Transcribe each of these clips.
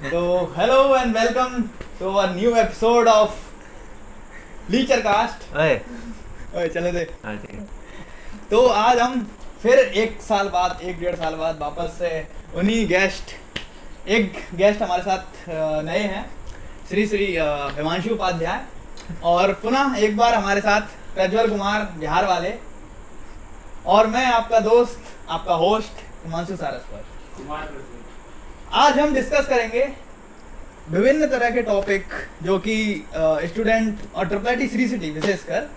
So, hello and welcome to a new episode of leecher cast. ओए चले थे। हाँ ठीक है। तो आज हम फिर एक डेढ़ साल बाद वापस से एक गेस्ट हमारे साथ नए हैं, श्री हिमांशु उपाध्याय, और पुनः एक बार हमारे साथ प्रज्वल कुमार बिहार वाले, और मैं आपका दोस्त, आपका होस्ट हिमांशु सारस्वत। आज हम डिस्कस करेंगे विभिन्न तरह के टॉपिक जो कि स्टूडेंट और ट्रिपल श्री सिटी विशेषकर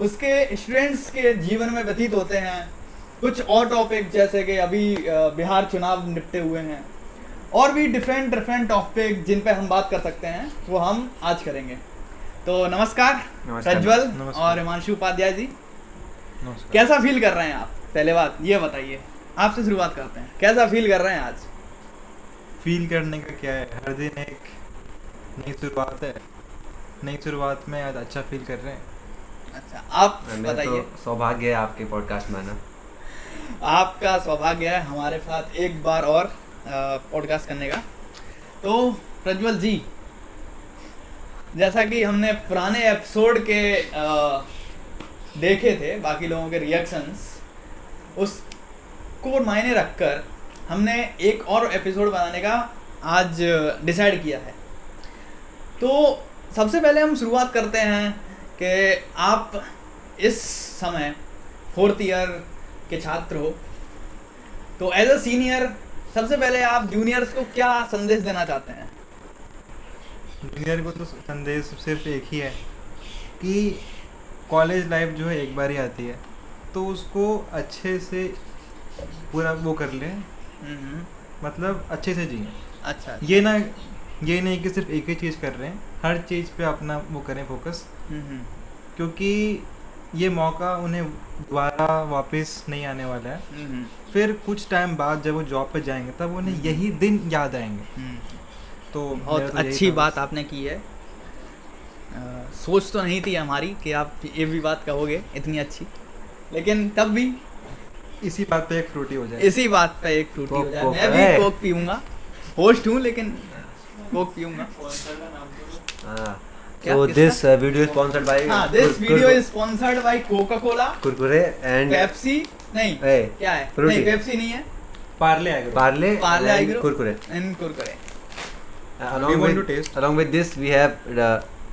उसके स्टूडेंट्स के जीवन में व्यतीत होते हैं। कुछ और टॉपिक जैसे कि अभी बिहार चुनाव निपटे हुए हैं, और भी डिफरेंट टॉपिक जिन पे हम बात कर सकते हैं, वो हम आज करेंगे। तो नमस्कार प्रज्वल और हिमांशु उपाध्याय जी, कैसा फील कर रहे हैं आप? पहले बात ये बताइए, आपसे शुरुआत करते हैं, कैसा फील कर रहे हैं आज? फील करने का क्या है, हर दिन एक नई शुरुआत है, नई शुरुआत में आज अच्छा फील कर रहे हैं। अच्छा, आप बताइए। तो सौभाग्य है आपके पॉडकास्ट में आना। आपका सौभाग्य है हमारे साथ एक बार और पॉडकास्ट करने का। तो प्रज्वल जी, जैसा कि हमने पुराने एपिसोड के देखे थे, बाकी लोगों के रिएक्शंस, उसको मायने रखकर हमने एक और एपिसोड बनाने का आज डिसाइड किया है। तो सबसे पहले हम शुरुआत करते हैं कि आप इस समय 4th ईयर के छात्र हो, तो एज अ सीनियर सबसे पहले आप जूनियर्स को क्या संदेश देना चाहते हैं? जूनियर को तो संदेश सिर्फ एक ही है कि कॉलेज लाइफ जो है एक बार ही आती है, तो उसको अच्छे से पूरा वो कर लें, मतलब अच्छे से जिए। अच्छा, ये नहीं कि सिर्फ एक ही चीज़ कर रहे हैं, हर चीज़ पे अपना वो करें फोकस, क्योंकि ये मौका उन्हें दोबारा वापस नहीं आने वाला है। फिर कुछ टाइम बाद जब वो जॉब पे जाएंगे तब उन्हें यही दिन याद आएंगे। तो बहुत अच्छी बात आपने की है। सोच तो नहीं थी हमारी कि आप ये भी बात कहोगे इतनी अच्छी, लेकिन तब भी इसी बात पे एक फ्रूटी हो जाए। इसी बात पे एक फ्रूटी हो जाए। मैं भी कोक पीऊंगा, होस्ट हूँ लेकिन Coke पीऊंगा। So this video is sponsored by this video is sponsored by Coca-Cola, Kurkure and Pepsi, नहीं क्या है? फ्रूटी। नहीं, पेप्सी नहीं है, Parle agro, Parle and agro Kurkure. and Kurkure. Along with this we have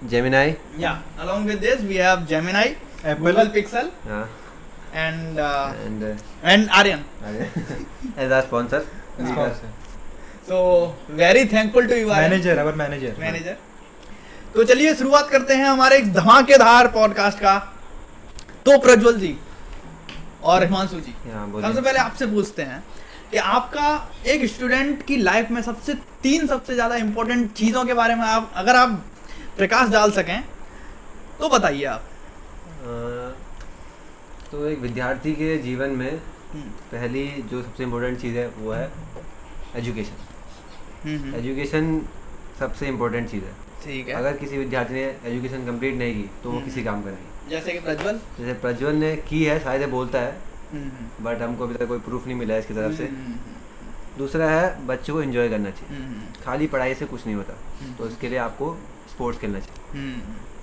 Gemini. Yeah, along with this we have Gemini, Apple, Google Pixel and Aryan. as our sponsor. So very thankful to you, manager, our manager. तो चलिए शुरुआत करते हैं हमारे एक धमाकेदार podcast का। तो प्रज्वल जी और हिमांशु जी, सबसे पहले आपसे पूछते हैं कि आपका एक स्टूडेंट की लाइफ में सबसे ज़्यादा इम्पोर्टेंट चीज़ों के बारे में अगर आप प्रकाश डाल सकें तो बताइए आप। तो एक विद्यार्थी के जीवन में पहली जो सबसे इम्पोर्टेंट चीज़ है वो है एजुकेशन। एजुकेशन सबसे इम्पोर्टेंट चीज़ है। ठीक है। अगर किसी विद्यार्थी ने एजुकेशन कंप्लीट नहीं की तो वो किसी काम का नहीं। जैसे कि प्रज्वल ने की है, शायद बोलता है, बट हमको अभी तक कोई प्रूफ नहीं मिला है इसकी तरफ से। दूसरा है बच्चे को एंजॉय करना चाहिए, खाली पढ़ाई से कुछ नहीं होता, तो इसके लिए आपको स्पोर्ट्स खेलना चाहिए।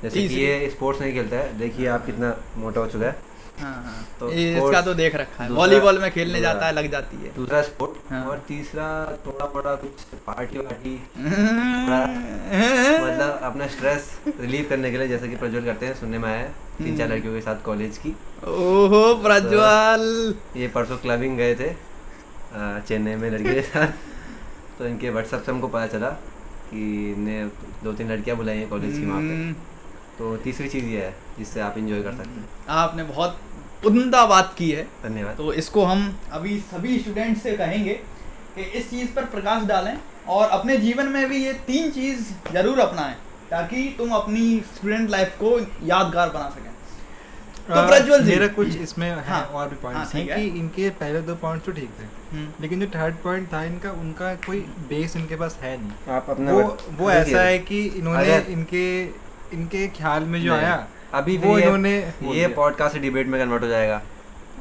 जैसे कि ये स्पोर्ट्स नहीं खेलता है, देखिए आप कितना मोटा हो चुका है। तो इसका तो देख रखा है, वॉलीबॉल में खेलने जाता है, लग जाती है। दूसरा स्पोर्ट, और तीसरा थोड़ा बड़ा कुछ पार्टी मतलब अपना स्ट्रेस रिलीव करने के लिए, जैसे कि प्रज्वल करते हैं, सुनने में आया है 3-4 लड़कियों के साथ कॉलेज की। ओहो प्रज्वल, ये परसों क्लबिंग गए थे चेन्नई में लड़की के साथ, तो इनके व्हाट्सएप से हमको पता चला कि इन्हें 2-3 लड़कियां बुलाई हैं कॉलेज की वहाँ पे। तो तीसरी चीज़ ये है जिससे आप इंजॉय कर सकते हैं। आपने बहुत उम्दा बात की है, धन्यवाद। तो इसको हम अभी सभी स्टूडेंट से कहेंगे कि इस चीज़ पर प्रकाश डालें और अपने जीवन में भी ये 3 चीज़ जरूर अपनाएं, ताकि तुम अपनी स्टूडेंट लाइफ को यादगार बना सकें। तो प्रज्वल जी, मेरा कुछ इसमें है और भी पॉइंट्स हैं कि इनके पहले 2 पॉइंट्स तो ठीक थे, लेकिन जो थर्ड पॉइंट था इनका, उनका कोई बेस इनके पास है नहीं। आप अपना वो ऐसा है कि इन्होंने इनके ख्याल में जो आया अभी वो इन्होंने ये पॉडकास्ट से डिबेट में कन्वर्ट हो जाएगा।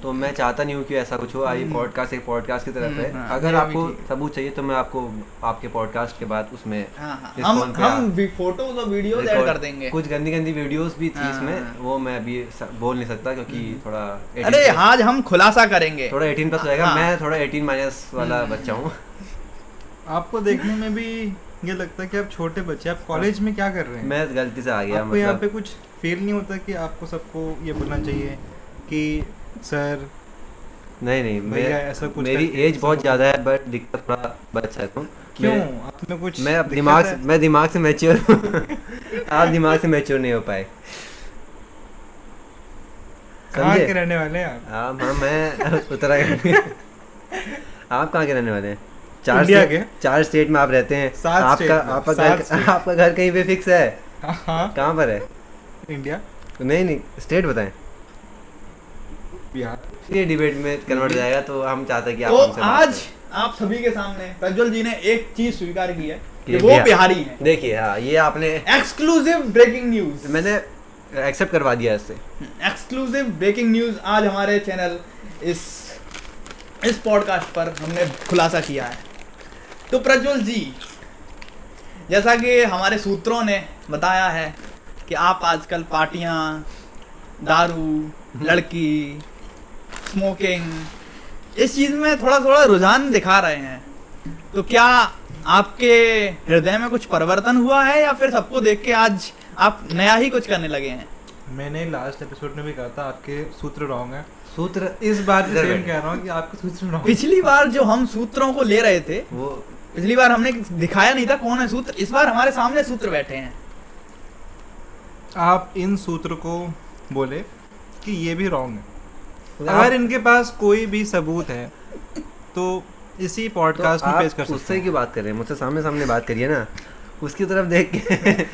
तो मैं चाहता नहीं हूँ कि ऐसा कुछ हो। आई पॉडकास्ट एक पॉडकास्ट की तरफ है। हाँ, अगर ये भी आपको ठीक है। सबूत चाहिए तो मैं आपको आपके पॉडकास्ट के बाद उसमें हाँ, इस हम फोन पे हम भी फोटोज और वीडियोस ऐड रिकॉर्ड- कर देंगे। कुछ गंदी गंदी वीडियोस भी थी हाँ, इसमें, हाँ। वो मैं अभी बोल नहीं सकता क्योंकि थोड़ा 18 अरे plus- आज हम खुलासा करेंगे। थोड़ा 18 प्लस रहेगा। हाँ। मैं थोड़ा 18 माइनस वाला बच्चा हूँ। आपको देखने में भी ये लगता है कि आप छोटे बच्चे, आप कॉलेज में क्या कर रहे हैं? मैं गलती से आ गया, आपको यहाँ पे मतलब कुछ फील नहीं होता कि आपको सबको ये बोलना चाहिए कि सर नहीं भैया ऐसा कुछ मेरी करके एज बहुत ज़्यादा है, बट दिक्कत थोड़ा बच्चा है। क्यों? आप में कुछ मैं दिक्कत दिमाग है? मैं दिमाग से मैच्योर आप दिमाग से मैच्योर नहीं हो पाए। कहाँ समझे? के रहने वाले हैं आप? हाँ मैं उत्तराखंड। आप कहाँ के रहने वाले हैं? इंडिया के। 4 स्टेट में आप रहते हैं। 7 स्टेट में, आपका 7 घर स्टेट। आपका घर कहीं पे फिक्स है? हाँ, कहाँ पर है? इंडिया, नहीं स्टेट बताएं। बिहार। ये डिबेट में कन्वर्ट हो जाएगा, तो हम चाहते हैं कि आप तो हमसे बात आज करें। आप सभी के सामने प्रज्वल जी ने एक चीज स्वीकार की है कि कि वो बिहार- बिहारी हैं। देखिए, हाँ, ये आपने एक्सक्लूसिव ब्रेकिंग न्यूज। मैंने एक्सेप्ट करवा दिया इससे। एक्सक्लूसिव ब्रेकिंग न्यूज आज हमारे चैनल इस पॉडकास्ट पर हमने खुलासा किया है। तो प्रज्वल जी, जैसा कि हमारे सूत्रों ने बताया है कि आप आजकल पार्टियां, दारू, लड़की, स्मोकिंग इस चीज में थोड़ा थोड़ा रुझान दिखा रहे हैं। तो क्या आपके हृदय में कुछ परिवर्तन हुआ है या फिर सबको देख के आज आप नया ही कुछ करने लगे हैं? मैंने लास्ट एपिसोड में भी कहा था आपके सूत्र रॉन्ग है। सूत्र इस बार भी इधर सेम बैठ। कह रहा हूँ कि आपके सूत्र रॉन्ग। पिछली बार जो हम सूत्रों को ले रहे थे, वो पिछली बार हमने दिखाया नहीं था कौन है सूत्र। इस बार हमारे सामने सूत्र बैठे हैं। आप इन सूत्र को बोले कि ये भी रॉन्ग है। आप- अगर इनके पास कोई भी सबूत है तो इसी पॉडकास्ट तो में पेश आप कर सकते उससे हैं। की बात कर रहे हैं, मुझसे सामने सामने बात करिए ना। उसकी तरफ देख के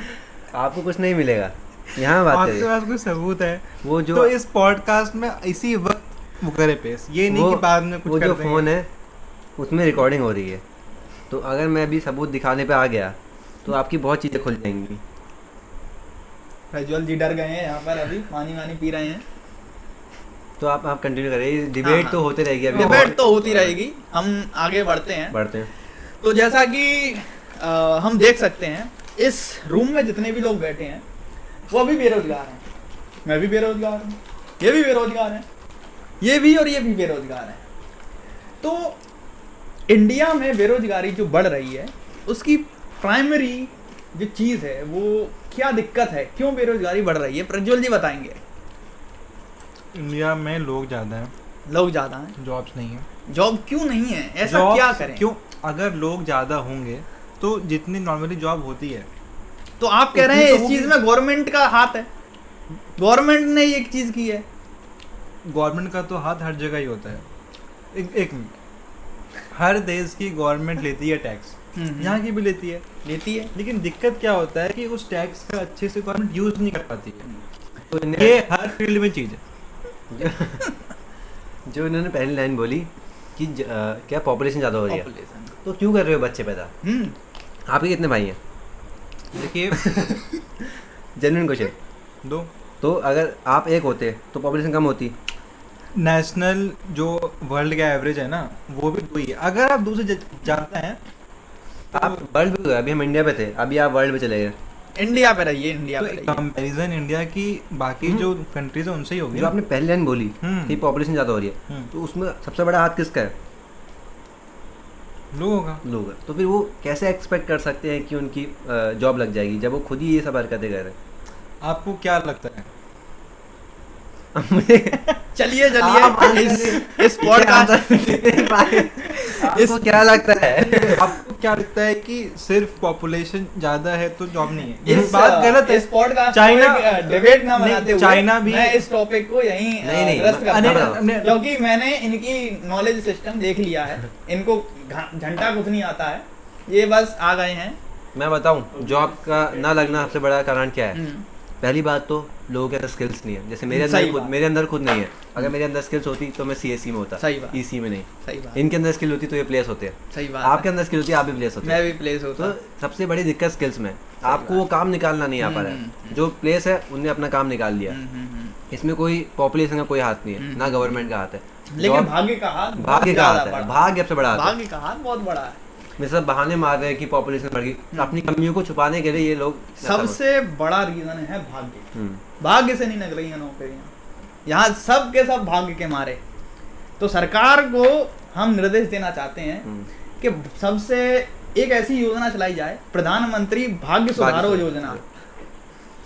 आपको कुछ नहीं मिलेगा। यहाँ बात आपके करिए। पास कोई सबूत है वो जो तो इस पॉडकास्ट में इसी वक्त वो करे पेश, ये नहीं कि बाद में कुछ वो कर जो देंगे। फोन है उसमें रिकॉर्डिंग हो रही है, तो अगर मैं अभी सबूत दिखाने पे आ गया तो आपकी बहुत चीज़ें खुल जाएंगी। प्रज्वल जी डर गए हैं यहाँ पर, अभी पानी वानी पी रहे हैं। तो आप कंटिन्यू करिए, डिबेट हाँ, तो होते रहेगी। अभी डिबेट तो होती रहेगी, हम आगे बढ़ते हैं। बढ़ते हैं। तो जैसा कि हम देख सकते हैं, इस रूम में जितने भी लोग बैठे हैं वो अभी बेरोजगार हैं। मैं भी बेरोजगार हूँ, ये भी बेरोजगार हैं, ये भी और ये भी बेरोजगार हैं। तो इंडिया में बेरोजगारी जो बढ़ रही है उसकी प्राइमरी जो चीज़ है वो क्या दिक्कत है, क्यों बेरोजगारी बढ़ रही है, प्रज्वल जी बताएंगे। इंडिया में लोग ज़्यादा हैं, लोग ज़्यादा हैं, जॉब्स नहीं है। जॉब क्यों नहीं है, ऐसा Jobs क्या करें? क्यों? अगर लोग ज़्यादा होंगे तो जितनी नॉर्मली जॉब होती है, तो आप कह रहे हैं उतनी इस तो चीज होगी। में गवर्नमेंट का हाथ है, गवर्नमेंट ने ये चीज की है। गवर्नमेंट का तो हाथ हर जगह ही होता है। एक मिनट, हर देश की गवर्नमेंट लेती है टैक्स, यहाँ की भी लेती है, लेती है। लेकिन दिक्कत क्या होता है कि उस टैक्स का अच्छे से गवर्नमेंट यूज नहीं कर पाती है। तो ये हर फील्ड में चीज़ है। जो इन्होंने पहली लाइन बोली कि क्या पॉपुलेशन ज़्यादा हो रही है, Population। तो क्यों कर रहे हो बच्चे पैदा? आपके कितने भाई हैं? देखिए, जेन्युइन क्वेश्चन। 2 तो अगर आप एक होते तो पॉपुलेशन कम होती। नेशनल जो वर्ल्ड का एवरेज है ना, वो भी 2 ही है। अगर आप दूसरे जाते हैं आप वर्ल्ड पे गए, अभी हम इंडिया पे थे, अभी आप वर्ल्ड पे चले गए। इंडिया पे रहिए, इंडिया तो पे रहिए। कंपैरिजन इंडिया की बाकी जो कंट्रीज है उनसे ही होगी जो ना। आपने पहली लाइन बोली कि पॉपुलेशन ज़्यादा हो रही है, हम्म। तो उसमें सबसे बड़ा हाथ किसका है? लोगों का। लोग हैं। तो फिर वो कैसे एक्सपेक्ट कर सकते हैं कि उनकी जॉब लग जाएगी जब वो खुद ही ये सब हरकतें कर रहे हैं? आपको क्या लगता है? चलिए आप इस पॉडकास्ट आपको क्या लगता है? आपको क्या लगता है कि सिर्फ पॉपुलेशन ज्यादा है तो जॉब नहीं है? ये इस बात गलत है। इस पॉडकास्ट चाइना- डिबेट ना नहीं, बनाते हुए चाइना भी- मैं इस टॉपिक को यहीं नहीं, ग्रस्त करता नहीं, हूं। नहीं, क्योंकि मैंने इनकी नॉलेज सिस्टम देख लिया है, इनको घंटा कुछ नहीं आता है, ये बस आ गए हैं। मैं बताऊं जॉब का ना लगना सबसे बड़ा कारण क्या है? हम्म, पहली बात तो लोगों के अंदर स्किल्स नहीं है। जैसे सही बात। मेरे अंदर खुद नहीं है। अगर मेरे अंदर स्किल्स होती तो मैं सीएससी में होता, सही बात। ईसी में नहीं। सही बात, इनके अंदर स्किल होती तो ये प्लेस होते हैं। सही बात आपके है। अंदर स्किल होती है, आप भी प्लेस होते मैं हैं। भी प्लेस होता। तो सबसे बड़ी दिक्कत स्किल्स में। आपको वो काम निकालना नहीं आ पा रहा है। जो प्लेस है उनने अपना काम निकाल लिया, इसमें कोई पॉपुलेशन का कोई हाथ नहीं है, ना गवर्नमेंट का हाथ है, लेकिन भाग्य का हाथ है, भाग्य सबसे बड़ा हाथ है। भाग्य का हाथ बहुत बड़ा है। ये सब बहाने मार रहे हैं कि पॉपुलेशन बढ़ गई, अपनी कमियों को छुपाने के लिए ये लोग सबसे बड़ा रीजन है भाग्य। भाग्य से नहीं निकल रही है नौकरियां, यहाँ सब के सब भाग्य के मारे। तो सरकार को हम निर्देश देना चाहते हैं कि सबसे एक ऐसी योजना चलाई जाए, प्रधानमंत्री भाग्य सुधारो योजना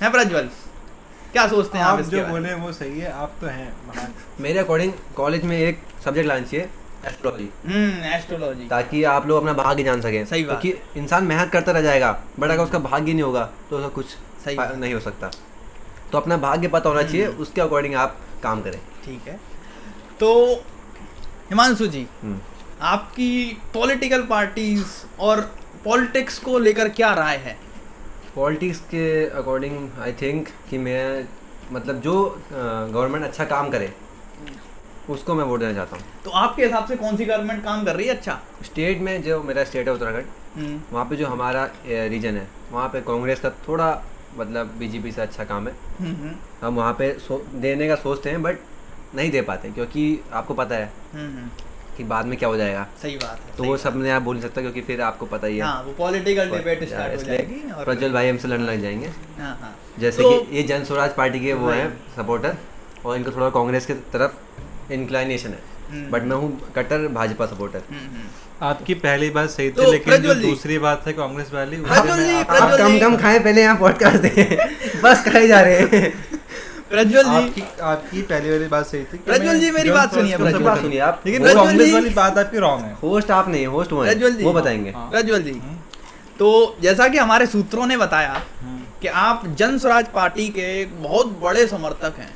है। प्रज्वल, क्या सोचते हैं आप जो बोले वो सही है, आप तो हैं महान। मेरे अकॉर्डिंग कॉलेज में एक सब्जेक्ट लाना चाहिए, एस्ट्रोलॉजी। एस्ट्रोलॉजी, ताकि आप लोग अपना भाग्य जान सकें। सही बात। क्योंकि इंसान मेहनत करता रह जाएगा, बट अगर उसका भाग्य नहीं होगा तो उसका कुछ सही नहीं हो सकता। तो अपना भाग्य पता होना चाहिए, उसके अकॉर्डिंग आप काम करें। ठीक है। तो हिमांशु जी, आपकी पॉलिटिकल पार्टीज और पॉलिटिक्स को लेकर क्या राय है? पॉलिटिक्स के अकॉर्डिंग आई थिंक कि मैं मतलब जो गवर्नमेंट अच्छा काम करे उसको मैं वोट देना चाहता हूँ। तो आपके हिसाब से कौन सी गवर्नमेंट काम कर रही है अच्छा? स्टेट में जो मेरा स्टेट है उत्तराखंड, वहाँ पे जो हमारा रीजन है वहाँ पे कांग्रेस का थोड़ा मतलब बीजेपी से अच्छा काम है। हम वहाँ पे देने का सोचते हैं बट नहीं दे पाते, क्योंकि आपको पता है कि बाद में क्या हो जाएगा। सही बात है। तो वो सब मैं आप बोल नहीं सकता, क्योंकि फिर आपको पता ही है। हाँ, वो पॉलिटिकल डिबेट स्टार्ट हो जाएगी और प्रज्वल भाई हमसे लड़ने लग जाएंगे। हाँ। जैसे तो, कि ये जन स्वराज पार्टी के वो हैं सपोर्टर, और इनको थोड़ा कांग्रेस की तरफ इंक्लाइनेशन है, बट मैं हूँ कट्टर भाजपा सपोर्टर। आपकी पहली बात सही थी, तो लेकिन जो दूसरी बात है कांग्रेस वाली, आप कम खाएं, पहले यहाँ पॉडकास्ट दें। बस खाए जा रहे हैं। प्रज्वल जी, आपकी पहली वाली बात सही थी। प्रज्वल जी मेरी बात सुनिए। बात सुनिए आप, लेकिन कांग्रेस वाली बात आपकी रॉन्ग है। होस्ट आप नहीं, होस्ट वो हैं, वो बताएंगे। प्रज्वल जी, तो जैसा कि हमारे सूत्रों ने बताया कि आप जन स्वराज पार्टी के एक बहुत बड़े समर्थक हैं,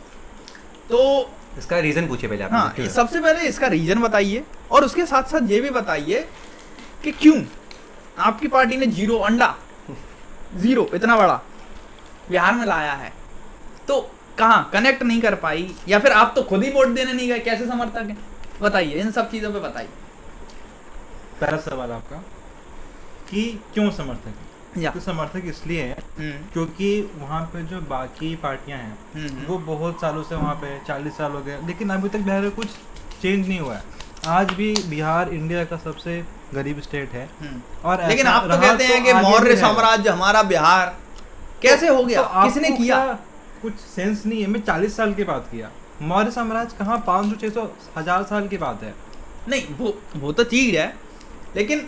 तो इसका रीजन पूछिए पहले आप। हाँ, सबसे पहले इसका रीजन बताइए, और उसके साथ साथ ये भी बताइए कि क्यों आपकी पार्टी ने जीरो इतना बड़ा बिहार में लाया है। तो कहाँ कनेक्ट नहीं कर पाई, या फिर आप तो खुद ही वोट देने नहीं गए, कैसे समर्थक हैं? बताइए, इन सब चीजों पे बताइए। पहला सवाल आपका कि क्यों समर्थक है? तो समर्थक इसलिए है क्योंकि वहाँ पे जो बाकी पार्टियां हैं वो बहुत सालों से वहाँ पे 40 साल हो गए, लेकिन अभी तक बिहार में कुछ चेंज नहीं हुआ है। आज भी बिहार इंडिया का सबसे गरीब स्टेट है। और लेकिन आप तो कहते हैं कि मौर्य साम्राज्य हमारा बिहार कैसे हो गया, किसने किया? कुछ सेंस नहीं है। मैं 40 साल की बात किया, मौर्य साम्राज्य कहाँ 500 600 1000 साल की बात है। नहीं, वो तो चीज है, लेकिन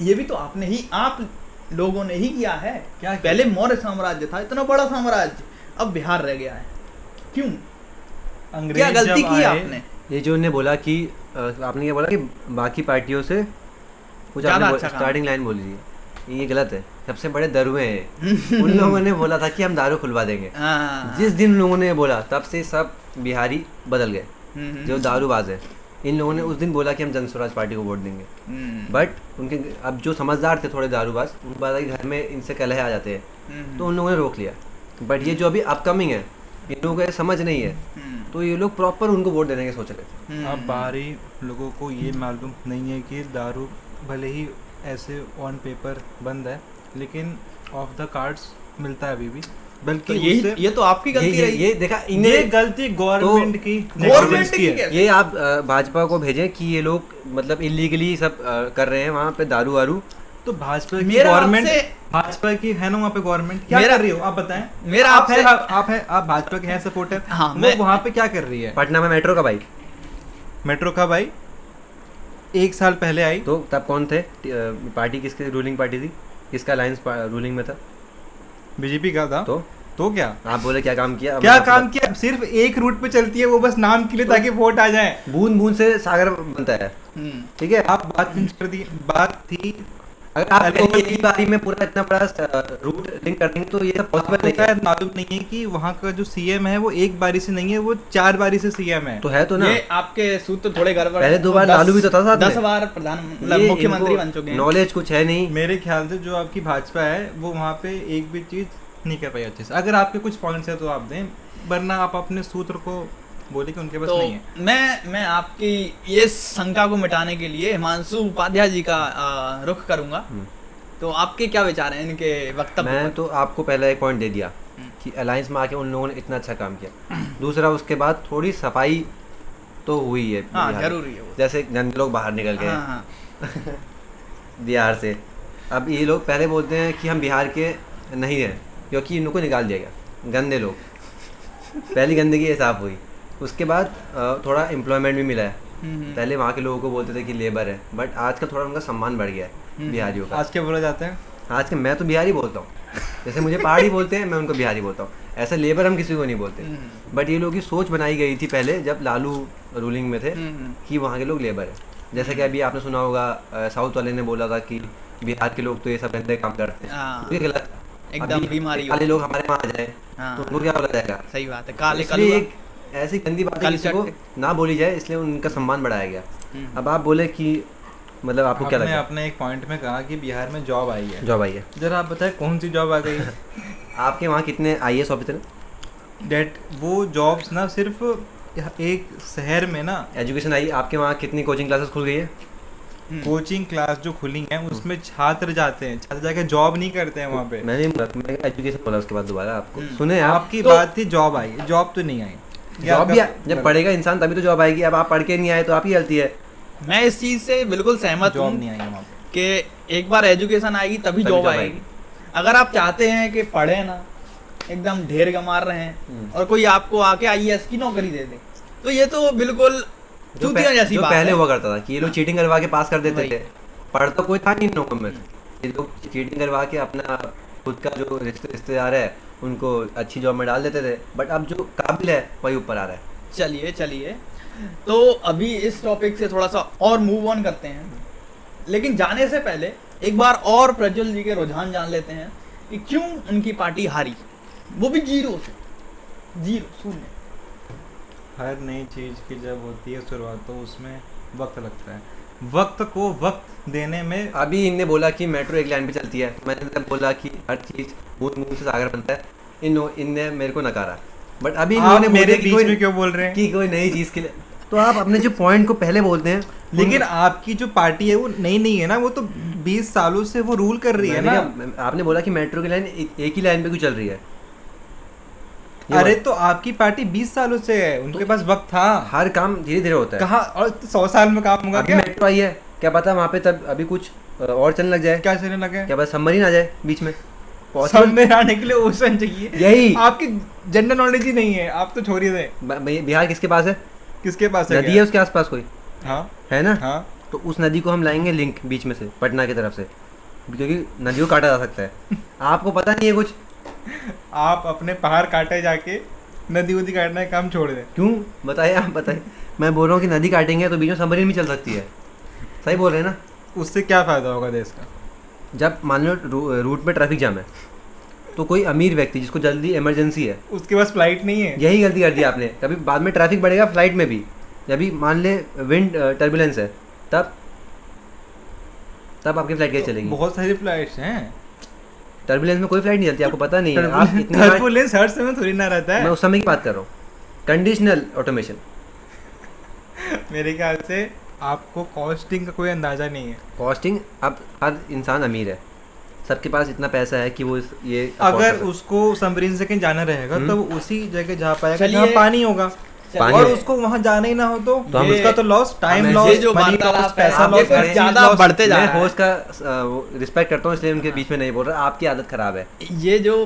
ये भी तो आप लोगों ने ही किया है। क्या पहले मौर्य साम्राज्य था, इतना बड़ा साम्राज्य, अब बिहार रह गया है। क्यों? क्या गलती की आपने? ये जो उन्होंने बोला कि आपने ये बोला कि बाकी पार्टियों से कुछ आपने स्टार्टिंग लाइन बोली थी, ये गलत है। सबसे बड़े दरुए हैं। उन लोगों ने बोला था कि हम दारू खुलवा देंगे। जिस दिन लोगों ने बोला तब से सब बिहारी बदल गए, जो दारूबाज है। इन लोगों ने उस दिन बोला कि हम जन स्वराज पार्टी को वोट देंगे, बट उनके अब जो समझदार थे थोड़े दारूबाज, उनको पता कि घर में इनसे कलह आ जाते हैं, तो उन लोगों ने रोक लिया। बट ये जो अभी अपकमिंग है, इन लोगों को समझ नहीं है, तो ये लोग प्रॉपर उनको वोट देने के सोच रहे थे। अब बाहरी लोगों को ये मालूम नहीं है कि दारू भले ही ऐसे ऑन पेपर बंद है, लेकिन ऑफ द कार्ड्स मिलता है अभी भी। बल्कि ये तो आपकी गलती रही। ये देखा, ये गलती गवर्नमेंट की है। ये आप भाजपा को भेजें कि ये लोग मतलब इलीगली सब कर रहे हैं वहाँ पे दारू वारू। तो भाजपा की गवर्नमेंट, भाजपा की है ना वहाँ पे गवर्नमेंट, क्या कर रही हो आप बताएं? मेरा आप भाजपा के हैं सपोर्टर, वो वहाँ पे क्या कर रही है? पटना में मेट्रो का भाई, मेट्रो का भाई 1 साल पहले आई, तो तब कौन थे? पार्टी किसकी रूलिंग पार्टी थी? किसका अलायंस रूलिंग में था? बीजेपी का था। तो क्या आप बोले क्या काम किया? क्या काम किया? सिर्फ एक रूट पे चलती है वो, बस नाम के लिए, ताकि वोट आ जाए। बूंद बूंद से सागर बनता है। ठीक है, आप बात कर दी, बात थी। अगर आप एक बारी में पूरा इतना बड़ा रूट लिंक कर देंगे तो ये सब पॉसिबल नहीं है। मालूम नहीं है कि वहाँ का जो सीएम है वो एक बारी से नहीं है, वो 4 बारी से सीएम है। तो है तो ना, ये आपके सूत्र थोड़े गड़बड़। पहले 2 बार लालू भी तो था साथ में, 10 बार प्रधान मुख्यमंत्री बन चुके हैं। नॉलेज कुछ है नहीं मेरे ख्याल से। जो आपकी भाजपा है वो वहाँ पे एक भी चीज नहीं कर पाई अच्छे से। अगर आपके कुछ पॉइंट्स है तो आप दें, वरना आप अपने सूत्र को बोले कि उनके पास नहीं है। मैं आपकी ये शंका को मिटाने के लिए हिमांशु उपाध्याय जी का रुख करूंगा। तो आपके क्या विचार हैं इनके वक्तव्य मैं पर? तो आपको पहला एक पॉइंट दे दिया कि अलायंस में आके उन लोगों ने इतना अच्छा काम किया। दूसरा, उसके बाद थोड़ी सफाई तो हुई है हाँ बिहार में। जरूरी है वो। जैसे गंदे लोग बाहर निकल गए हाँ हाँ बिहार से। अब ये लोग पहले बोलते हैं कि हम बिहार के नहीं हैं क्योंकि इनको निकाल दिया गया, गंदे लोग। पहली गंदगी ये साफ हुई। उसके बाद थोड़ा एम्प्लॉयमेंट भी मिला है। पहले वहाँ के लोगों को बोलते थे कि लेबर है, बट आजकल थोड़ा उनका सम्मान बढ़ गया है बिहारियों का। आज क्या बोला जाता है? आज के मैं तो बिहारी बोलता हूँ, जैसे मुझे पहाड़ी बोलते हैं मैं उनको बिहारी बोलता हूँ। ऐसा लेबर हम किसी को नहीं बोलते। बट ये लोगों की सोच बनाई गई थी पहले जब लालू रूलिंग में थे कि वहाँ के लोग लेबर है। जैसे कि अभी आपने सुना होगा साउथ वाले ने बोला था कि बिहार के लोग तो ये सब गंदे काम करते हैं, हाँ। ये गलत। एकदम अभी बीमारी काले लोग हमारे वहाँ आ जाए हाँ। तो उनको क्या बोला जाएगा? सही बात है, काले इसलिए कलुआ। एक ऐसी गंदी बात है किसी को ना बोली जाए, इसलिए उनका सम्मान बढ़ाया गया। अब आप बोले कि मतलब आपको क्या आपने लगता अपने एक पॉइंट में कहा कि बिहार में जॉब आई है। है? जॉब आई है। जरा आप बताएं कौन सी जॉब आ गई है? आपके वहाँ कितने IAS ऑफिसर हैं? डेट वो जॉब्स ना सिर्फ एक शहर में ना एजुकेशन आई, आपके वहाँ कितनी कोचिंग क्लासेस खुल गई है? कोचिंग क्लास जो खुली हैं उसमें छात्र जाते हैं, छात्र जाके जॉब नहीं करते हैं वहाँ पे। मैंने एजुकेशन बोला उसके बाद दोबारा आपको सुने आप आपकी तो बात थी जॉब आई, जॉब तो नहीं आई। जॉब भी जब पढ़ेगा इंसान तभी तो जॉब आएगी। अब आप पढ़ के नहीं आए तो आप ही गलती है। मैं इस चीज से बिल्कुल सहमत जॉब हूँ नहीं आई है वहाँ पे। कि एक बार एजुकेशन आएगी तभी जॉब आएगी। अगर आप चाहते हैं कि पढ़े ना एकदम ढेर गमार रहे हैं और कोई आपको आके IAS की नौकरी दे दे, तो ये तो बिल्कुल चूतिया जैसी जो बात पहले है। हुआ करता था कि ये लोग चीटिंग करवा के पास कर देते वही। थे। पढ़ तो कोई था नहीं इन लोगों में, ये लोग चीटिंग करवा के अपना खुद का जो रिश्तेदार है उनको अच्छी जॉब में डाल देते थे। बट अब जो काबिल है वही ऊपर आ रहा है। चलिए चलिए, तो अभी इस टॉपिक से थोड़ा सा और मूव ऑन करते हैं, लेकिन जाने से पहले एक बार और प्रज्वल जी के रुझान जान लेते हैं कि क्यों उनकी पार्टी हारी, वो भी 0 से 0 शून्य। हर नई चीज़ की जब होती है शुरुआत तो उसमें वक्त लगता है। वक्त को वक्त देने में अभी इनने बोला कि मेट्रो एक लाइन पे चलती है, मैंने तब बोला कि हर चीज़ बूंद बूंद से सागर बनता है। इनने मेरे को नकारा। बट अभी इन्होंने मेरे बोला बीच में क्यों बोल रहे हैं? कि कोई नई चीज़ के लिए, तो आप अपने जो पॉइंट को पहले बोलते हैं। लेकिन आपकी जो पार्टी है वो नई नहीं है ना, वो तो 20 सालों से वो रूल कर रही है ना। आपने बोला कि मेट्रो की लाइन एक ही लाइन पे क्यों चल रही है? अरे तो आपकी पार्टी 20 सालों से है, उनके पास वक्त था। हर काम धीरे धीरे होता है। कहाँ और 100 साल में काम होगा अभी क्या? मेट्रो आई है, क्या पता वहाँ पे तब अभी कुछ और चलने लग जाए। क्या चलने लगे? क्या पता सबमरीन आ जाए बीच में। सामने आने के लिए ओशन चाहिए। यही आपकी जनरल नॉलेज ही नहीं है, आप तो छोड़िए दे। बिहार किसके पास है? किसके पास है? नदी है उसके आसपास कोई, हाँ है ना? हाँ। तो उस नदी को हम लाएंगे लिंक बीच में से, पटना की तरफ से, क्योंकि नदी को काटा जा सकता है। आपको पता नहीं है कुछ? आप अपने पहाड़ काटे जाके नदी उदी काटना का काम छोड़ दें। क्यों बताइए, आप बताइए। मैं बोल रहा हूँ कि नदी काटेंगे तो बीच में सबमरीन भी चल सकती है। सही बोल रहे हैं ना? उससे क्या फ़ायदा होगा देश का? जब मान लो रूट पे ट्रैफिक जाम है तो कोई अमीर व्यक्ति जिसको जल्दी इमरजेंसी है, उसके पास फ्लाइट नहीं है। यही गलती कर दी आपने। कभी बाद में ट्रैफिक बढ़ेगा फ्लाइट में भी, जब भी मान ले विंड टर्बुलेंस है तब आपकी फ्लाइट कैसे चलेगी? बहुत सारी फ्लाइट्स हैं। टर्बुलेंस में कोई फ्लाइट नहीं चलती, आपको पता नहीं है। आप इतनी बार- टर्बुलेंस हर समय थोड़ी ना रहता मैं है। उस समय की बात कर रहा हूँ, कंडीशनल ऑटोमेशन। मेरे ख्याल से आपको कॉस्टिंग का कोई अंदाजा नहीं है। कॉस्टिंग, अब हर इंसान अमीर है, सबके पास इतना पैसा है कि वो ये afford अगर कर सकता है। उसको सबमरीन से कहीं जाना रहेगा तो वो उसी जगह जा पाएगा चलिए। जहाँ पानी होगा। पानी और है। उसको वहाँ जाना ही ना हो तो हम उसका ये- तो लॉस, टाइम हमें लॉस, ये जो मनी वार्तालाप लॉस, है, पैसा आप लॉस, देखो हर चीज ज्यादा loss। बढ़ते जा मैं रहा है। होस्ट का रिस्पेक्ट करता हूँ, इसलिए उनके बीच में नहीं बोल रहा। आपकी आदत खराब है। ये जो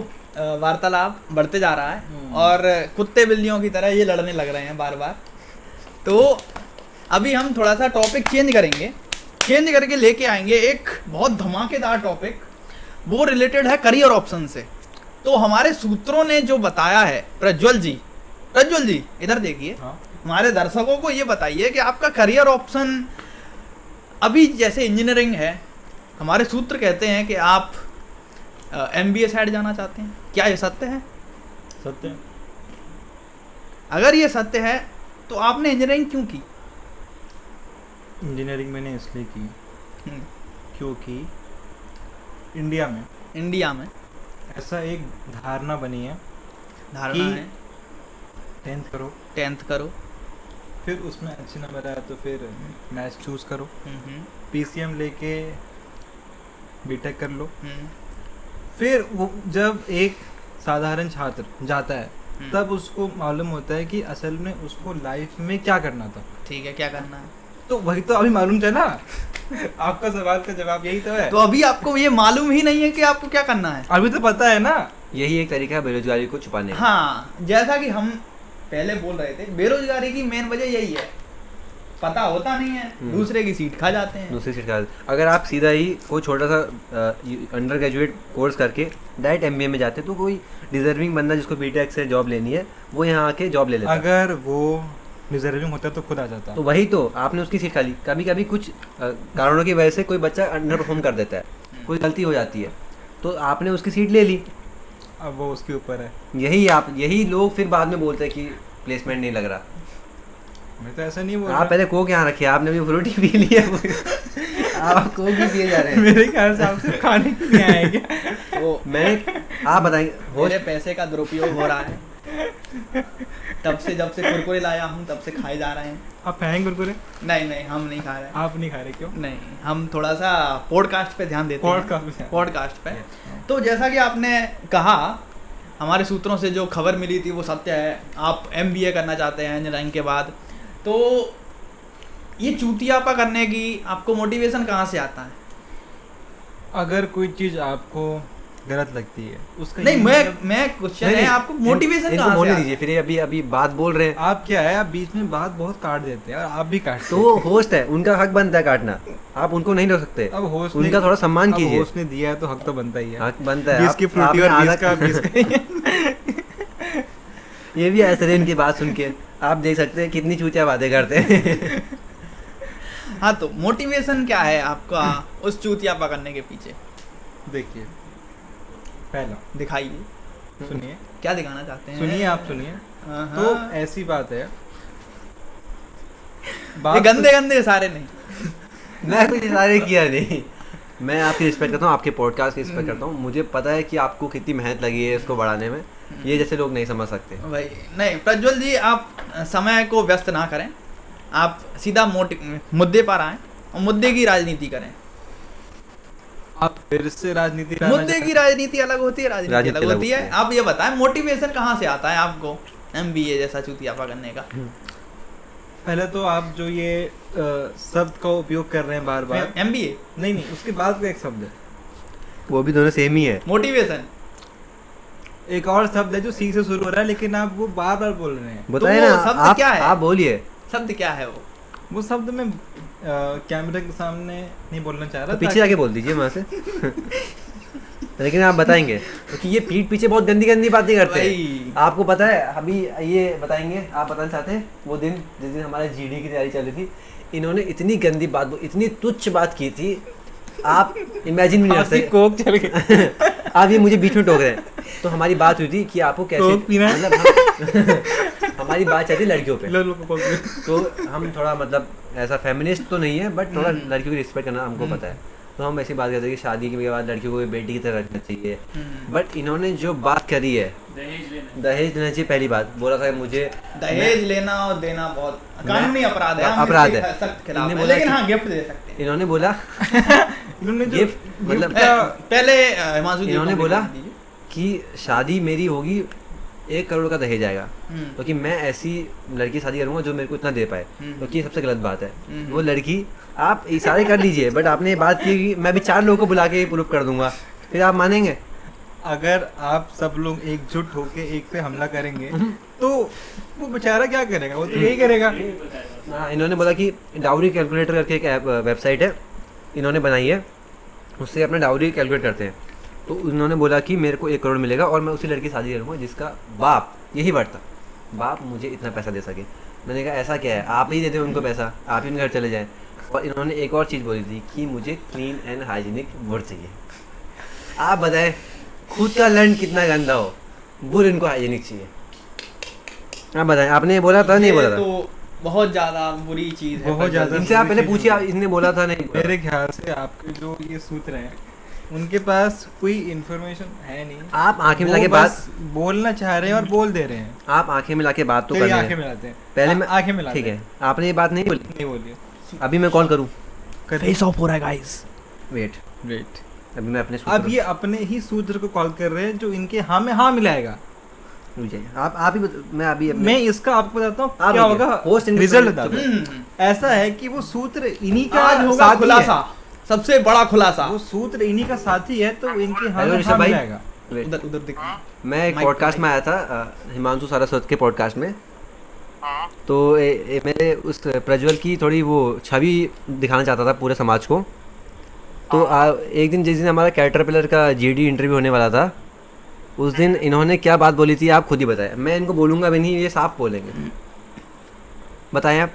वार्तालाप बढ़ते जा रहा है और कुत्ते बिल्लियों की तरह ये लड़ने लग रहे हैं बार बार, तो अभी हम थोड़ा सा टॉपिक चेंज करेंगे, चेंज करके लेके आएंगे एक बहुत धमाकेदार टॉपिक। वो रिलेटेड है करियर ऑप्शन से। तो हमारे सूत्रों ने जो बताया है, प्रज्वल जी इधर देखिए, हाँ। हमारे दर्शकों को ये बताइए कि आपका करियर ऑप्शन अभी जैसे इंजीनियरिंग है, हमारे सूत्र कहते हैं कि आप MBA साइड जाना चाहते हैं। क्या ये सत्य है? सत्य है। अगर ये सत्य है तो आपने इंजीनियरिंग क्यों की? इंजीनियरिंग मैंने इसलिए की क्योंकि इंडिया में ऐसा एक धारणा बनी है धारणा कि है 10th करो, 10th करो, फिर उसमें अच्छे नंबर आया तो फिर मैथ्स चूज करो, PCM लेके बीटेक कर लो। फिर वो जब एक साधारण छात्र जाता है तब उसको मालूम होता है कि असल में उसको लाइफ में क्या करना था। ठीक है, क्या करना है? तो वही तो अभी मालूम चला। आपका सवाल का जवाब यही तो है। तो अभी आपको ये मालूम ही नहीं है कि आपको क्या करना है। अभी तो पता है ना। यही एक तरीका है बेरोजगारी को छुपाने का। हाँ, जैसा कि हम पहले बोल रहे थे, बेरोजगारी की मेन वजह यही है, पता होता नहीं है, दूसरे की सीट खा जाते हैं। दूसरी सीट का अगर आप सीधा ही कोई छोटा सा अंडर ग्रेजुएट कोर्स करके डायरेक्ट एमबीए में जाते तो कोई डिजर्विंग बंदा जिसको बीटेक से जॉब लेनी है वो यहाँ आके जॉब ले लेता। अगर वो डिजर्विंग होता तो खुद आ जाता। तो वही तो आपने उसकी सीट खा ली। कभी कभी कुछ कारणों की वजह से कोई बच्चा अंडर परफॉर्म कर देता है, कोई गलती हो जाती है, तो आपने उसकी सीट ले ली। अब वो उसके ऊपर है। यही लोग फिर बाद में बोलते हैं कि प्लेसमेंट नहीं लग रहा। मैं तो ऐसा नहीं बोल रहा। आप पहले कोक यहाँ रखिए, आपने भी फ्रूटी पी लिया। आप कोक भी पिए जा रहे हैं। मेरे ख्याल से आप सिर्फ खाने के लिए आए क्या? तो आप बताएंगे मेरे पैसे का दुरुपयोग हो रहा है। तब से जब से कुरकुरे लाया हूँ तब से खाए जा रहे हैं। आप खाएंगे कुरकुरे? नहीं, हम नहीं खा रहे। आप नहीं खा रहे क्यों? नहीं, हम थोड़ा सा पॉडकास्ट पे ध्यान देते हैं। पॉडकास्ट पे। तो जैसा कि आपने कहा, हमारे सूत्रों से जो खबर मिली थी वो सत्य है। आप एमबीए करना चाहते हैं इंजीनियरिंग के बाद, तो ये चूतियापा करने की आपको मोटिवेशन कहाँ से आता है? अगर कोई चीज़ आपको गलत लगती है उसका नहीं, मैं क्वेश्चन है आपको मोटिवेशन कहाँ से बोलने आता है? दीजिए, फिर अभी बात बोल रहे हैं आप। क्या है, आप बीच में बात बहुत काट देते हैं और आप भी काटते तो वो होस्ट है, उनका हक बनता है काटना। आप उनको नहीं रोक सकते। अब होस्ट उनका थोड़ा सम्मान कीजिए। होस्ट ने दिया है तो हक तो बनता ही है। हक बनता है। 20 की फ्रूटी और 20 का 20 का। ये भी ऐसे इनकी बात सुन के आप देख सकते हैं कितनी चूतिया बातें करते हैं। हाँ, तो मोटिवेशन क्या है आपका उस चूतियापा करने के पीछे? देखिए, पहला दिखाइए, सुनिए, क्या दिखाना चाहते हैं? सुनिए, आप सुनिए। हाँ, तो ऐसी बात है, ये गंदे सारे नहीं। मैं कुछ इशारे किया नहीं। मैं आपकी रिस्पेक्ट करता हूँ, आपके पॉडकास्ट की रिस्पेक्ट करता हूँ। मुझे पता है कि आपको कितनी मेहनत लगी है इसको बढ़ाने में। ये जैसे लोग नहीं समझ सकते भाई। नहीं प्रज्वल जी, आप समय को व्यस्त ना करें, आप सीधा मुद्दे पर आएं और मुद्दे की राजनीति करें। आप फिर से राजनीति, मुद्दे की राजनीति अलग होती है, राजनीति अलग होती है। आप ये बताएं, मोटिवेशन कहाँ से आता है आपको एमबीए जैसा चूतियापा करने का? पहले तो आप जो ये शब्द का उपयोग कर रहे हैं बार बार, एमबीए नहीं, उसके बाद का एक शब्द है, वो भी दोनों सेम ही है। मोटिवेशन एक और शब्द है जो सी से शुरू हो रहा है, लेकिन आप वो बार बार बोल रहे हैं। बताइए तो ना, शब्द क्या है? आप बोलिए। शब्द क्या है वो शब्द में कैमरे के सामने नहीं बोलना चाह रहा, तो पीछे जाके बोल दीजिए वहाँ से। लेकिन आप बताएंगे क्योंकि ये पीठ पीछे बहुत गंदी गंदी बातें करते हैं। आपको पता है, अभी ये बताएंगे, आप बताना चाहते हैं वो दिन जिस दिन हमारे जीडी की तैयारी चल रही थी, इन्होंने इतनी गंदी बात, इतनी तुच्छ बात की थी, आप इमेजिन भी नहीं कर सकते। कोक चल गया। आप ये मुझे बीच में टोक रहे हैं। तो हमारी बात हुई थी कि आपको कैसे पीना है? मतलब हमारी बात चलती लड़कियों पे। तो हम थोड़ा मतलब ऐसा फेमिनिस्ट तो नहीं है, बट थोड़ा लड़कियों की रिस्पेक्ट करना हमको पता है। तो हम ऐसी बात करते हैं कि शादी के बाद लड़कियों को बेटी की तरह रखना चाहिए। बट इन्होंने जो बात करी है, दहेज लेना चाहिए, पहली बात बोला था मुझे दहेज लेना और देना बहुत कानूनी अपराध है, अपराध है, सख्त खिलाफ है, लेकिन हाँ गिफ्ट दे सकते हैं। इन्होंने बोला गिफ्ट मतलब पहले हिमांशु जी इन्होंने बोला कि शादी मेरी होगी 1 करोड़ का दहेज आएगा, क्योंकि मैं ऐसी लड़की शादी करूंगा जो मेरे को इतना दे पाए, क्योंकि सबसे गलत बात है। वो लड़की, आप इशारे कर लीजिए, बट आपने ये बात की कि मैं भी 4 लोगों को बुला के प्रूफ कर दूंगा, फिर आप मानेंगे? अगर आप सब लोग एकजुट होके एक पे हमला करेंगे तो वो बेचारा क्या करेगा? वो तो यही करेगा। हाँ, इन्होंने बोला कि डाउरी कैलकुलेटर करके एक वेबसाइट है इन्होंने बनाई है, उससे अपना डाउरी कैलकुलेट करते हैं। तो उन्होंने बोला कि मेरे को 1 करोड़ मिलेगा और मैं उसी लड़की शादी करूँगा जिसका बाप, यही बढ़ता बाप मुझे इतना पैसा दे सके। मैंने कहा ऐसा क्या है, आप ही दे दें उनको पैसा, आप ही उनके घर चले जाएँ। और इन्होंने एक और चीज़ बोली थी कि मुझे क्लीन एंड हाइजीनिक वुड चाहिए। आप बताएं, खुद का लैंड कितना गंदा हो, वुड इनको हाइजीनिक चाहिए। आप बताएं, आपने बोला था नहीं बोला था? तो बहुत ज़्यादा बुरी चीज़ है, बहुत ज़्यादा। इनसे आप पहले पूछिए, इसने बोला था नहीं? मेरे ख्याल से आपके जो ये सूत्र हैं उनके पास कोई इन्फॉर्मेशन है नहीं। आप आंखें मिला के बात बोलना चाह रहे हैं और बोल दे रहे हैं। आप आंखें मिला के बात तो कर रहे हैं। आंखें मिलाते हैं पहले मैं आंखें मिलाते ठीक है, आपने ये बात नहीं बोली, नहीं बोलिए। अभी मैं कॉल करूं? फेस ऑफ हो रहा है गाइस। वेट, अभी मैं अपने अब ये अपने ही सूत्र को कॉल कर रहे हैं जो इनके हाँ में हाँ मिलाएगा। रुक जाइए, आप ही मैं अभी अपने मैं इसका आपको बताता हूँ आप क्या देखिए, होगा, post independent रिजल्ट बता चुप दो। है। ऐसा है कि वो सूत्र इन्हीं का आज होगा साथी खुलासा, है। सबसे बड़ा खुलासा। वो सूत्र इन्हीं का साथी है तो इनके हाँ हेलो में ऋषभ हाँ भाई। मिलाएगा। Wait, उधर उधर दिख मैं एक माइक पॉडकास्ट पे में आया था हिमांशु सारस्वत के पॉडकास्ट में। तो मैंने उस प्रज्वल की थोड़ी वो छवि दिखाना चाहता था पूरे समाज को। तो एक दिन जिस दिन हमारा कैटरपिलर का जीडी इंटरव्यू होने वाला था, उस दिन इन्होंने क्या बात बोली थी आप खुद ही बताएं। मैं इनको बोलूँगा भी नहीं, ये साफ बोलेंगे। बताएं आप।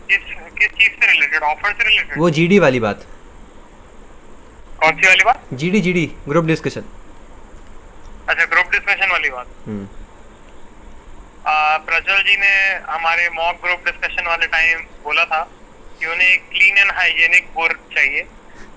किस चीज से रिलेटेड, ऑफर से रिलेटेड? वो जीडी वाली बात, कौन सी वाली बात? GD group discussion. अच्छा, ग्रुप डिस्कशन वाली बात। प्रज्वल जी ने हमारे मॉक ग्रुप डिस्कशन वाले टाइम बोला था कि उन्हें एक क्लीन एंड हाइजेनिक बुर चाहिए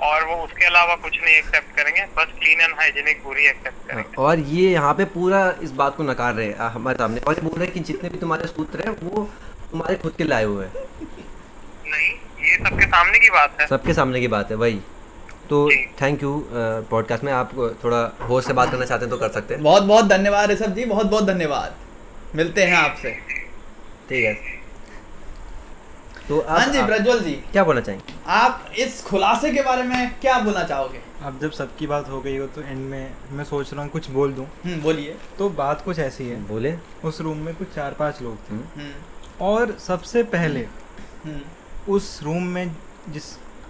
और वो उसके अलावा कुछ नहीं एक्सेप्ट करेंगे, बस क्लीन एंड हाइजेनिक बुर ही एक्सेप्ट करेंगे। और ये यहाँ पे पूरा इस बात को नकार रहे हैं हमारे सामने, और ये बोल रहे हैं कि जितने भी तुम्हारे सूत्र हैं वो तुम्हारे खुद के लाए हुए हैं। नहीं, ये सबके सामने की बात है। सबके सामने की बात है वही। तो थैंक यू। पॉडकास्ट में आप थोड़ा होस्ट से बात करना चाहते हैं तो कर सकते हैं। बहुत बहुत धन्यवाद ऋषभ जी, बहुत बहुत धन्यवाद। मिलते हैं आपसे। ठीक है, तो हाँ जी, प्रज्वल जी क्या बोलना चाहेंगे? आप इस खुलासे के बारे में क्या बोलना चाहोगे? अब जब सबकी बात हो गई हो तो एंड में मैं सोच रहा हूँ कुछ बोल दूँ। बोलिए। तो बात कुछ ऐसी है, बोले। उस रूम में कुछ 4-5 लोग थे और सबसे पहले उस रूम में जिस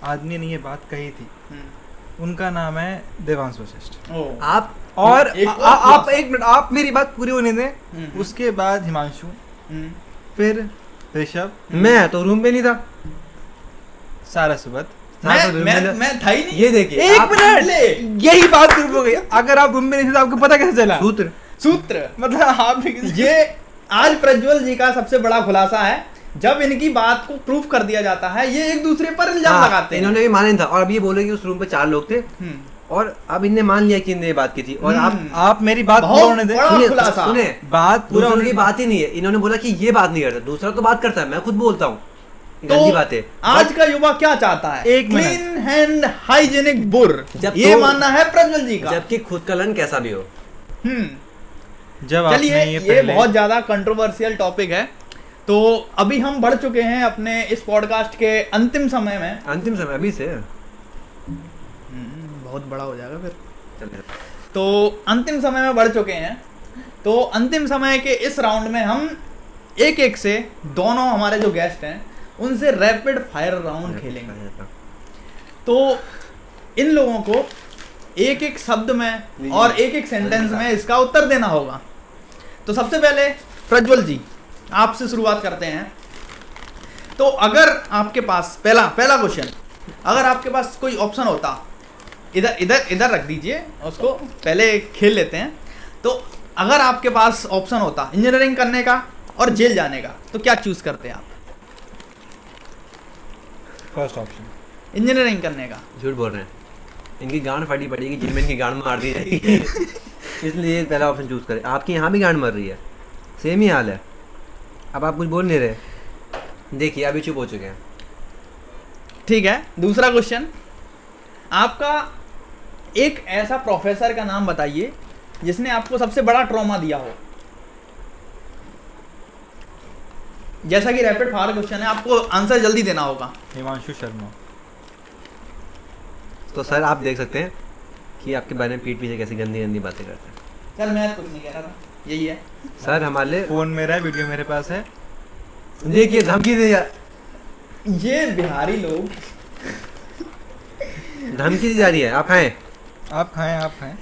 आदमी ने ये बात कही थी उनका नाम है देवांश वशिष्ठ। आप और आप एक एक मिनट, आप मेरी बात पूरी होने दें। उसके बाद हिमांशु, फिर ऋषभ, मैं तो रूम में नहीं था। सारस्वत। मैं था ही नहीं। ये देखिए, एक आप- मिनट, यही बात शुरू हो गई। अगर आप रूम में नहीं थे तो आपको पता कैसे चला? सूत्र मतलब आप ये आज प्रज्वल जी का सबसे बड़ा खुलासा है। जब इनकी बात को प्रूफ कर दिया जाता है, ये एक दूसरे पर इल्जाम लगाते हैं। इन्होंने भी माना नहीं था, और अब ये बोले कि उस रूम पे 4 लोग थे और अब इनने मान लिया कि इनने ये बात की थी। और आप मेरी बात पूरा बहुत होने दें। बड़ा खुलासा। सुने, बात पूरा दूसरों होने की दें। बात ही नहीं है। इन्होंने बोला कि ये बात नहीं करता, दूसरा तो बात करता है, मैं खुद बोलता हूँ। गंदी बात है। आज का युवा क्या चाहता है? एक मिनट। क्लीन हैंड हाइजेनिक बुर, जब ये तो- मानना है प्रज्वल जी का। जबकि खुद का लन कैसा भी हो। जब आपने चलिए, ये ये पहले बहुत ज्यादा कंट्रोवर्शियल टॉपिक है। तो अभी हम बढ़ चुके हैं अपने इस पॉडकास्ट के अंतिम समय में। अंतिम समय अभी से बहुत बड़ा हो जाएगा फिर। चलिए। तो अंतिम समय में बढ़ चुके हैं। तो अंतिम समय के इस राउंड में हम एक एक से दोनों हमारे जो गेस्ट हैं उनसे रैपिड फायर राउंड खेलेंगे। तो इन लोगों को एक एक शब्द में और एक एक सेंटेंस में इसका उत्तर देना होगा। तो सबसे पहले प्रज्वल जी, आपसे शुरुआत करते हैं। तो अगर आपके पास पहला क्वेश्चन, अगर आपके पास कोई ऑप्शन होता, इधर रख दीजिए उसको, पहले खेल लेते हैं। तो अगर आपके पास ऑप्शन होता इंजीनियरिंग करने का और जेल जाने का, तो क्या चूज करते आप? फर्स्ट ऑप्शन इंजीनियरिंग करने का। झूठ बोल रहे हैं, इनकी गांड फटी पड़ेगी, जिम में इनकी गांड मार दी जाएगी। इसलिए पहला ऑप्शन चूज करें। आपकी यहाँ भी गांड मर रही है, सेम ही हाल है। अब आप कुछ बोल नहीं रहे, देखिए अभी चुप हो चुके हैं। ठीक है, दूसरा क्वेश्चन, आपका एक ऐसा प्रोफेसर का नाम बताइए जिसने आपको सबसे बड़ा ट्रॉमा दिया हो। जैसा कि रैपिड फायर क्वेश्चन है, आपको आंसर जल्दी देना होगा। हिमांशु शर्मा। तो सर आप देख सकते हैं कि आपके बारे में पीठ पीछे कैसी गंदी गंदी बातें करते हैं। चल, मैं कुछ नहीं कह रहा था, यही है। सर हमारे लिए फोन मेरा है, वीडियो मेरे पास है। देखिए धमकी दे यार, ये बिहारी लोग धमकी दी जा रही है। आप खाएं, आप खाएं, आप खाएं।